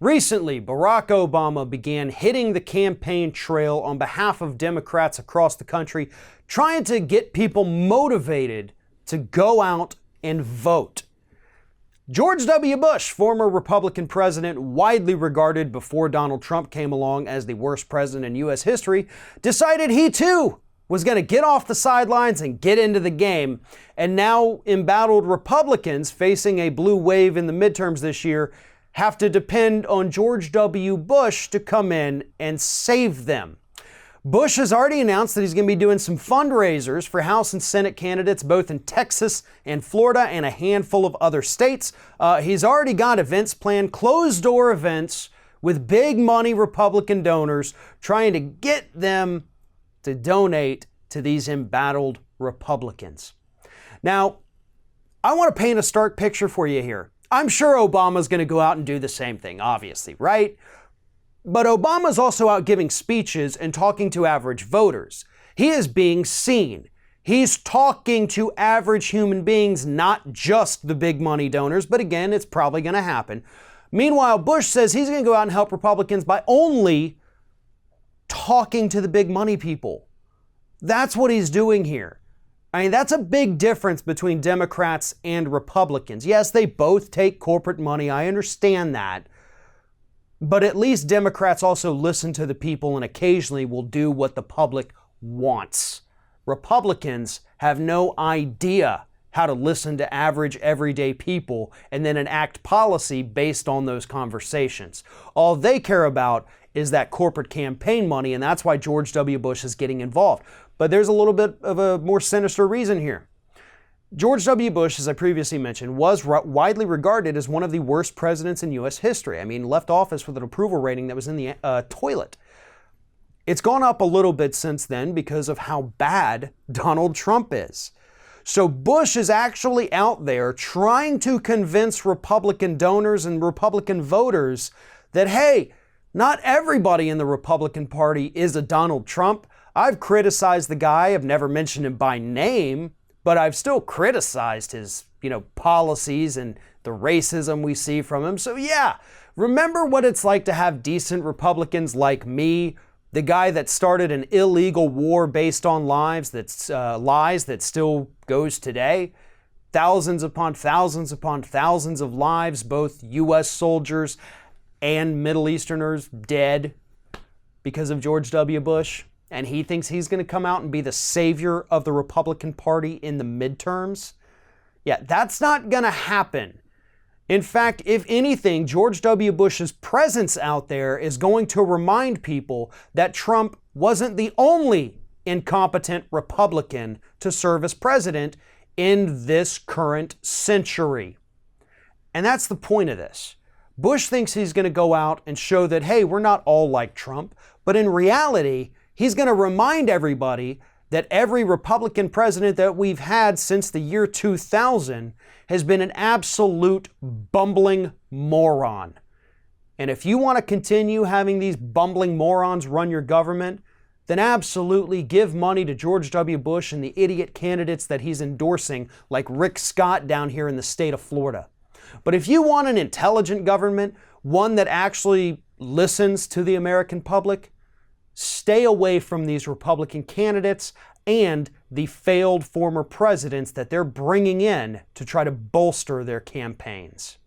Recently, Barack Obama began hitting the campaign trail on behalf of Democrats across the country, trying to get people motivated to go out and vote. George W. Bush, former Republican president, widely regarded before Donald Trump came along as the worst president in U.S. history, decided he too was going to get off the sidelines and get into the game. And now embattled Republicans facing a blue wave in the midterms this year have to depend on George W. Bush to come in and save them. Bush has already announced that he's going to be doing some fundraisers for House and Senate candidates both in Texas and Florida and a handful of other states. He's already got events planned, closed-door events with big money Republican donors trying to get them to donate to these embattled Republicans. Now, I want to paint a stark picture for you here. I'm sure Obama's going to go out and do the same thing, obviously, right? But Obama's also out giving speeches and talking to average voters. He is being seen. He's talking to average human beings, not just the big money donors, but again, it's probably going to happen. Meanwhile, Bush says he's going to go out and help Republicans by only talking to the big money people. That's what he's doing here. I mean, that's a big difference between Democrats and Republicans. Yes, they both take corporate money. I understand that. But at least Democrats also listen to the people and occasionally will do what the public wants. Republicans have no idea how to listen to average, everyday people and then enact policy based on those conversations. All they care about is that corporate campaign money, and that's why George W. Bush is getting involved. But there's a little bit of a more sinister reason here. George W. Bush, as I previously mentioned, was widely regarded as one of the worst presidents in U.S. history. I mean, left office with an approval rating that was in the toilet. It's gone up a little bit since then because of how bad Donald Trump is. So Bush is actually out there trying to convince Republican donors and Republican voters that, hey, not everybody in the Republican Party is a Donald Trump. I've criticized the guy. I've never mentioned him by name, but I've still criticized his, policies and the racism we see from him. So yeah, remember what it's like to have decent Republicans like me, the guy that started an illegal war based on lies that still goes today. Thousands upon thousands of lives, both U.S. soldiers and Middle Easterners dead because of George W. Bush. And he thinks he's going to come out and be the savior of the Republican Party in the midterms. Yeah, that's not going to happen. In fact, if anything, George W. Bush's presence out there is going to remind people that Trump wasn't the only incompetent Republican to serve as president in this current century. And that's the point of this. Bush thinks he's going to go out and show that, hey, we're not all like Trump, but in reality, he's going to remind everybody that every Republican president that we've had since the year 2000 has been an absolute bumbling moron. And if you want to continue having these bumbling morons run your government, then absolutely give money to George W. Bush and the idiot candidates that he's endorsing, like Rick Scott down here in the state of Florida. But if you want an intelligent government, one that actually listens to the American public, stay away from these Republican candidates and the failed former presidents that they're bringing in to try to bolster their campaigns.